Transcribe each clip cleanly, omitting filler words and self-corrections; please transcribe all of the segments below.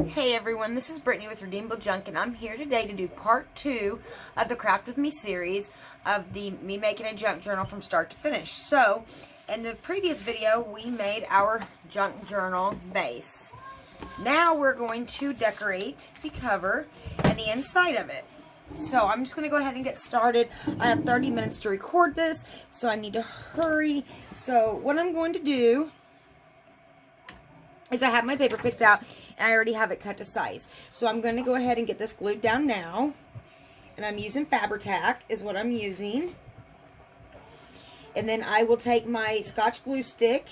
Hey everyone, this is Brittany with Redeemable Junk, and I'm here today to do part 2 of the Craft With Me series of me making a junk journal from start to finish. So, in the previous video, we made our junk journal base. Now we're going to decorate the cover and the inside of it. So, I'm just going to go ahead and get started. I have 30 minutes to record this, so I need to hurry. So, what I'm going to do is I have my paper picked out and I already have it cut to size. So I'm going to go ahead and get this glued down now. And I'm using Fabri-Tac is what I'm using. And then I will take my Scotch glue stick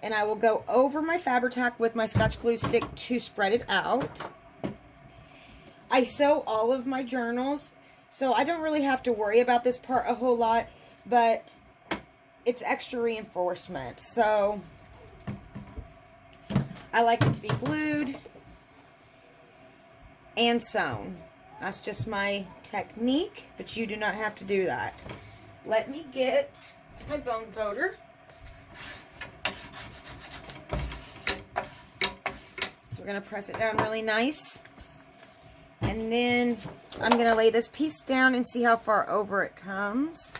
and I will go over my Fabri-Tac with my Scotch glue stick to spread it out. I sew all of my journals, so I don't really have to worry about this part a whole lot, but it's extra reinforcement. So I like it to be glued and sewn. That's just my technique, but you do not have to do that. Let me get my bone folder. So we're going to press it down really nice. And then I'm going to lay this piece down and see how far over it comes.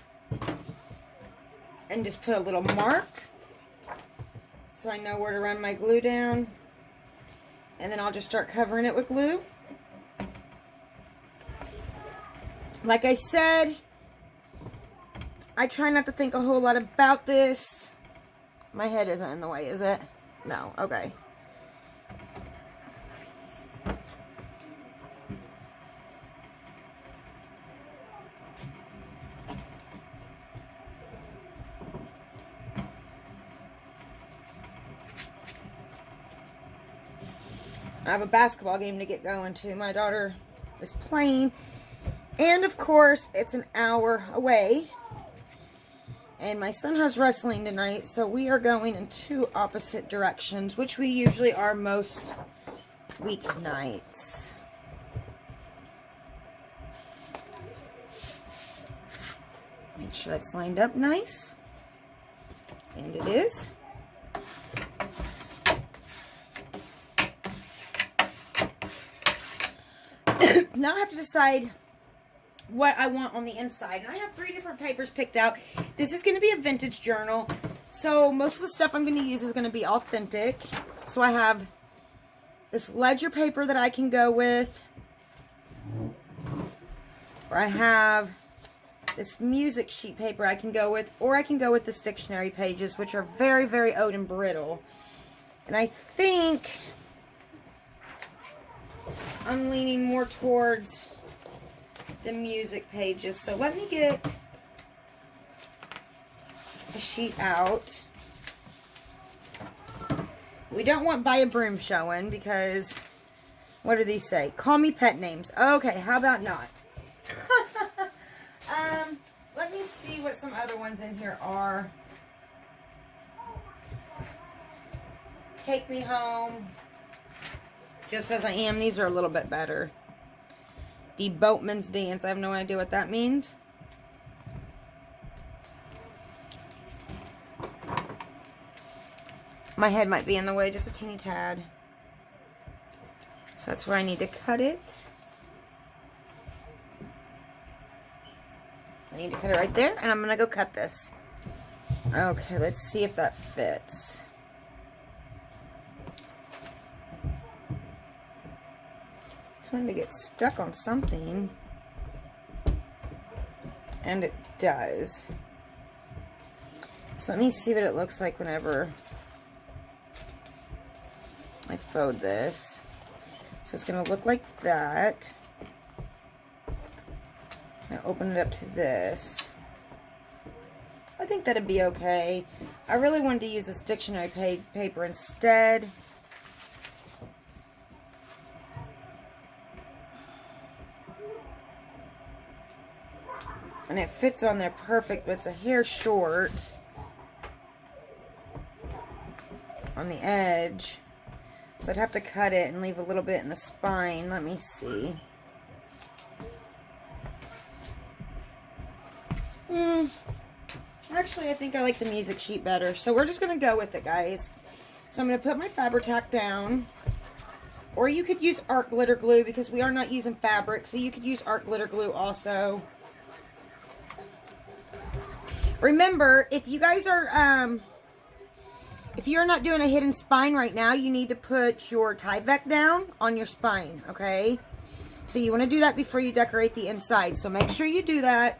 And just put a little mark, so I know where to run my glue down. And then I'll just start covering it with glue. Like I said, I try not to think a whole lot about this. My head isn't in the way, is it? No, okay. I have a basketball game to get going to. My daughter is playing. And of course, it's an hour away. And my son has wrestling tonight, so we are going in two opposite directions, which we usually are most weeknights. Make sure that's lined up nice. And it is. Now I have to decide what I want on the inside. And I have 3 different papers picked out. This is going to be a vintage journal. So most of the stuff I'm going to use is going to be authentic. So I have this ledger paper that I can go with. Or I have this music sheet paper I can go with. Or I can go with this dictionary pages, which are very, very old and brittle. And I think I'm leaning more towards the music pages. So let me get a sheet out. We don't want Buy a Broom showing because, what do these say? Call me pet names. Okay, how about not? Let me see what some other ones in here are. Take Me Home. Just As I Am. These are a little bit better. The Boatman's Dance. I have no idea what that means. My head might be in the way just a teeny tad. So that's where I need to cut it. I need to cut it right there, and I'm going to go cut this. Okay, let's see if that fits. Trying to get stuck on something, and it does. So let me see what it looks like whenever I fold this. So it's going to look like that. I open it up to this. I think that'd be okay. I really wanted to use this dictionary paper instead. And it fits on there perfect, but it's a hair short on the edge. So I'd have to cut it and leave a little bit in the spine. Let me see. Actually, I think I like the music sheet better. So we're just going to go with it, guys. So I'm going to put my Fabri-Tac down. Or you could use art glitter glue because we are not using fabric, so you could use art glitter glue also. Remember, if you guys are, if you're not doing a hidden spine right now, you need to put your Tyvek down on your spine, okay? So you want to do that before you decorate the inside. So make sure you do that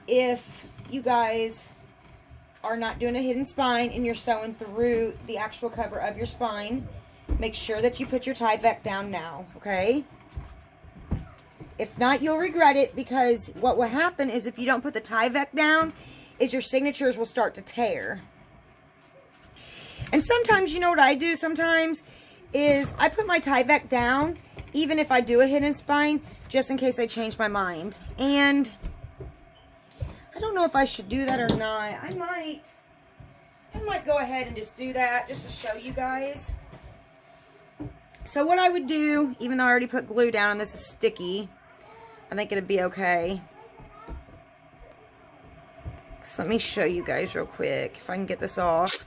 if you guys are not doing a hidden spine and you're sewing through the actual cover of your spine. Make sure that you put your Tyvek down now, okay? If not, you'll regret it, because what will happen is if you don't put the Tyvek down, is your signatures will start to tear. And sometimes, you know what I do sometimes, is I put my Tyvek down, even if I do a hidden spine, just in case I change my mind. And I don't know if I should do that or not. I might go ahead and just do that, just to show you guys. So what I would do, even though I already put glue down and this is sticky, I think it'd be okay. So let me show you guys real quick, if I can get this off.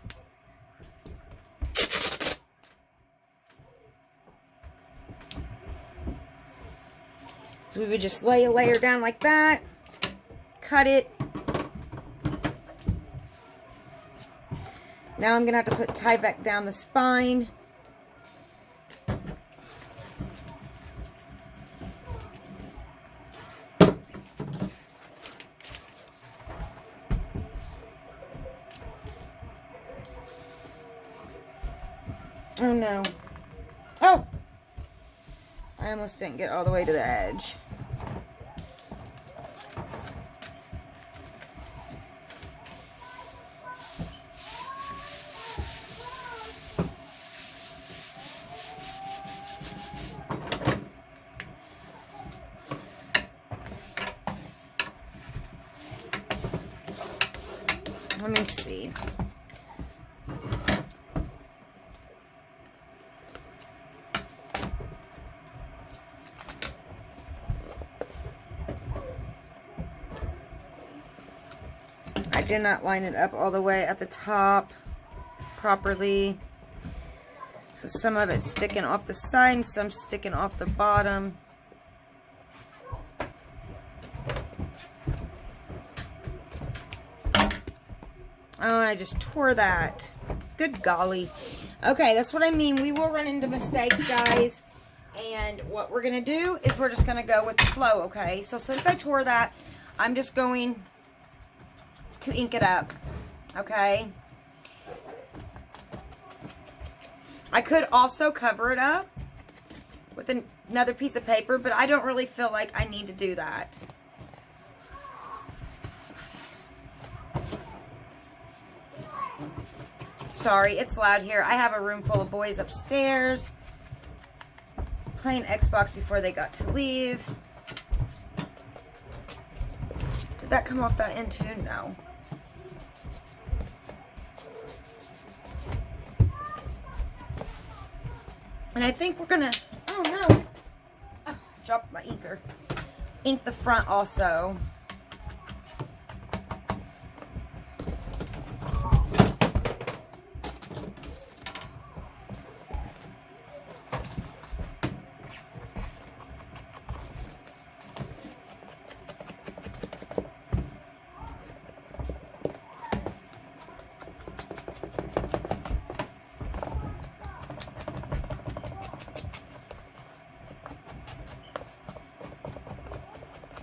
So we would just lay a layer down like that, cut it. Now I'm going to have to put Tyvek down the spine. Oh no. Oh! I almost didn't get all the way to the edge. Let me see. I did not line it up all the way at the top properly. So some of it's sticking off the side and some sticking off the bottom. Oh, I just tore that. Good golly. Okay, that's what I mean. We will run into mistakes, guys. And what we're going to do is we're just going to go with the flow, okay? So since I tore that, I'm just going to ink it up, okay? I could also cover it up with another piece of paper, but I don't really feel like I need to do that. Sorry, it's loud here. I have a room full of boys upstairs playing Xbox before they got to leave. Did that come off that end too? No. And I think we're gonna, oh no, oh, dropped my inker. Ink the front also.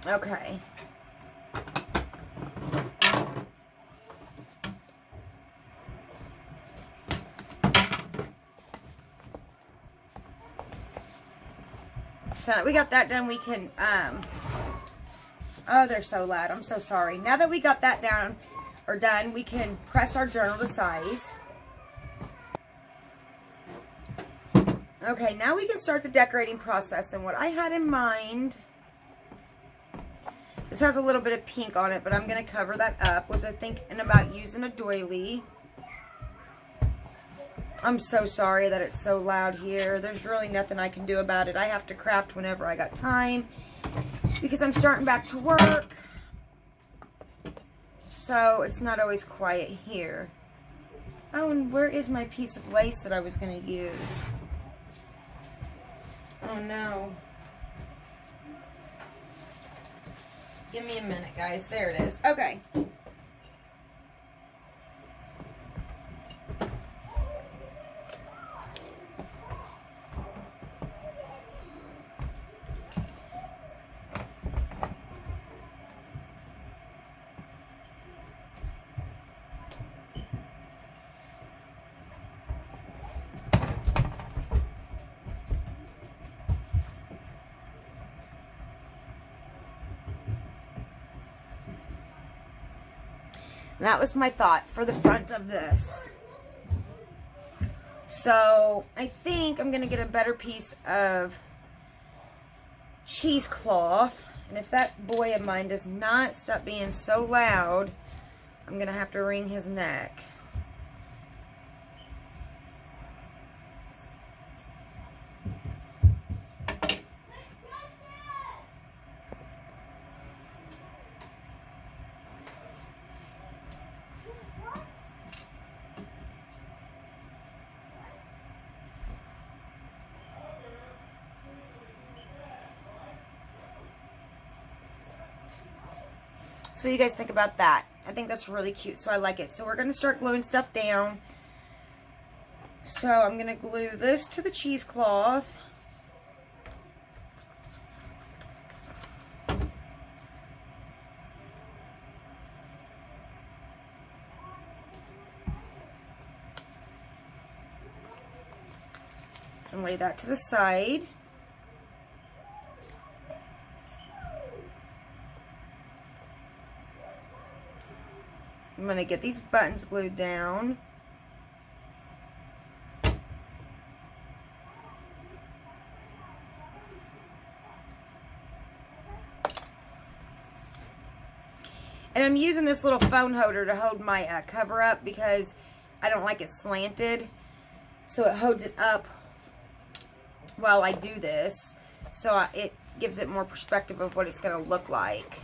Okay. So we got that done. We can, oh, they're so loud. I'm so sorry. Now that we got that down or done, we can press our journal to size. Okay, now we can start the decorating process. And what I had in mind, this has a little bit of pink on it, but I'm going to cover that up, was I thinking about using a doily. I'm so sorry that it's so loud here. There's really nothing I can do about it. I have to craft whenever I got time because I'm starting back to work. So it's not always quiet here. Oh, and where is my piece of lace that I was going to use? Oh no. Give me a minute, guys. There it is. Okay. That was my thought for the front of this. So I think I'm going to get a better piece of cheesecloth. And if that boy of mine does not stop being so loud, I'm going to have to wring his neck. So what do you guys think about that? I think that's really cute, so I like it. So we're going to start gluing stuff down. So I'm going to glue this to the cheesecloth. And lay that to the side. I'm going to get these buttons glued down. And I'm using this little phone holder to hold my cover up because I don't like it slanted. So it holds it up while I do this. So it gives it more perspective of what it's going to look like.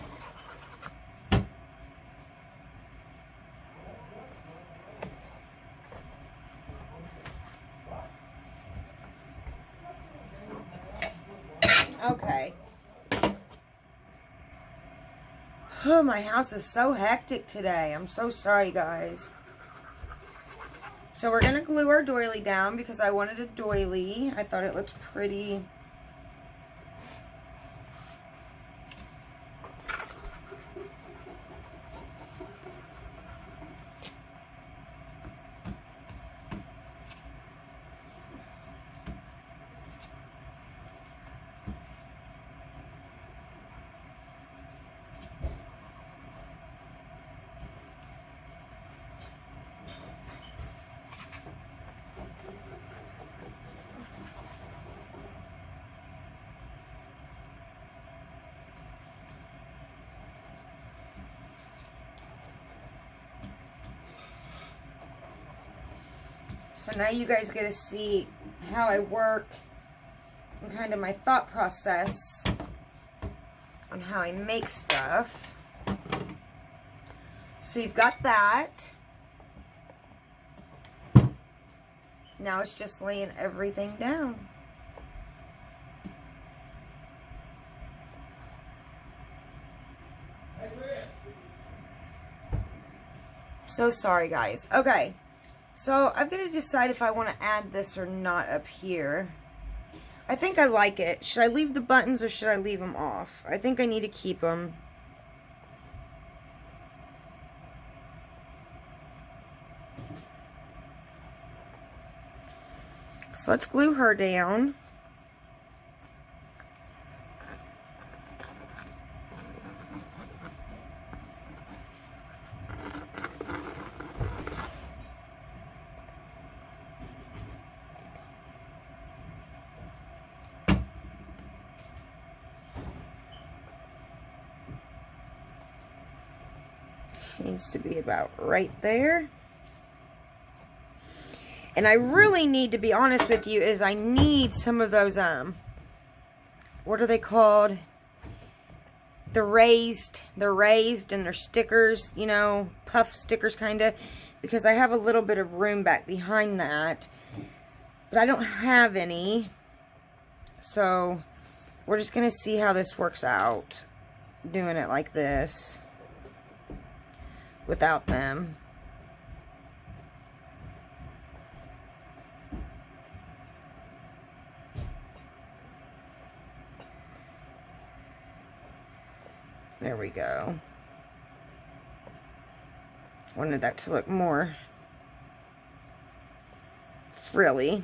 Okay. Oh, my house is so hectic today. I'm so sorry, guys. So we're going to glue our doily down because I wanted a doily. I thought it looked pretty. So now you guys get to see how I work and kind of my thought process on how I make stuff. So you've got that. Now it's just laying everything down. So sorry, guys. Okay. So I've got to decide if I want to add this or not up here. I think I like it. Should I leave the buttons or should I leave them off? I think I need to keep them. So let's glue her down. Needs to be about right there. And I really need to be honest with you is I need some of those what are they called? They're raised and they're stickers, you know, puff stickers kind of, because I have a little bit of room back behind that, but I don't have any. So we're just going to see how this works out, doing it like this without them. There we go. Wanted that to look more frilly.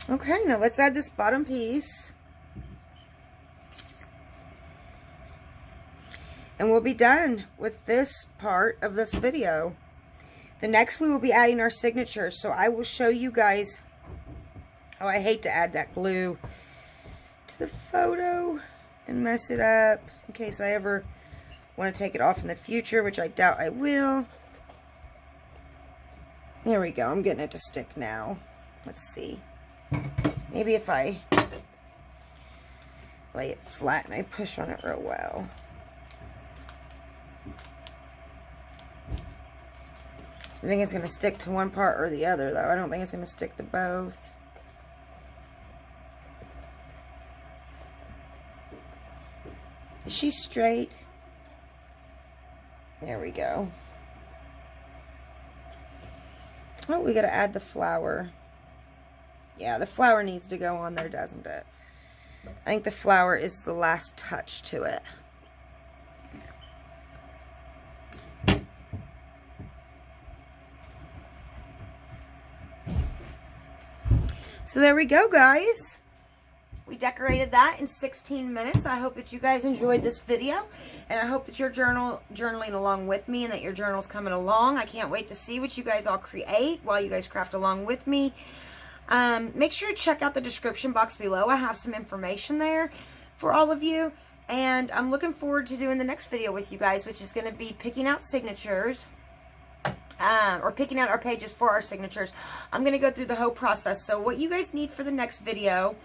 Okay, now let's add this bottom piece. And we'll be done with this part of this video. The next we will be adding our signatures. So I will show you guys. Oh, I hate to add that glue to the photo and mess it up in case I ever want to take it off in the future, which I doubt I will. There we go. I'm getting it to stick now. Let's see. Maybe if I lay it flat and I push on it real well. I think it's going to stick to one part or the other, though. I don't think it's going to stick to both. Is she straight? There we go. Oh, we got to add the flower. Yeah, the flower needs to go on there, doesn't it? I think the flower is the last touch to it. So there we go, guys. We decorated that in 16 minutes. I hope that you guys enjoyed this video, and I hope that you're journaling along with me and that your journal's coming along. I can't wait to see what you guys all create while you guys craft along with me. Make sure to check out the description box below. I have some information there for all of you, and I'm looking forward to doing the next video with you guys, which is going to be picking out signatures. Or picking out our pages for our signatures. I'm going to go through the whole process. So what you guys need for the next video,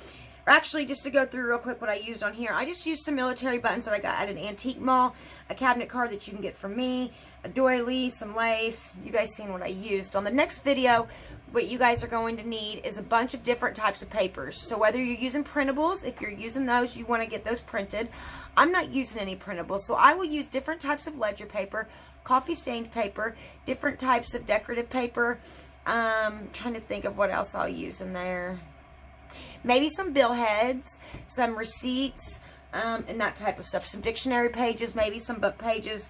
or actually just to go through real quick what I used on here, I just used some military buttons that I got at an antique mall, a cabinet card that you can get from me, a doily, some lace. You guys seen what I used. On the next video, what you guys are going to need is a bunch of different types of papers. So whether you're using printables, if you're using those, you want to get those printed. I'm not using any printables, so I will use different types of ledger paper, coffee stained paper, different types of decorative paper. Trying to think of what else I'll use in there. Maybe some bill heads, some receipts, and that type of stuff. Some dictionary pages, maybe some book pages,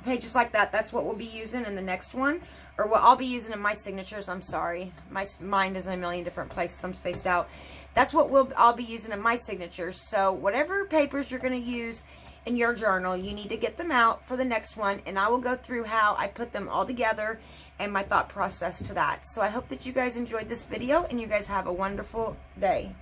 pages like that. That's what we'll be using in the next one, or what I'll be using in my signatures. I'm sorry, my mind is in a million different places. I'm spaced out. That's what I'll be using in my signatures. So whatever papers you're going to use in your journal, you need to get them out for the next one, and I will go through how I put them all together and my thought process to that. So I hope that you guys enjoyed this video, and you guys have a wonderful day.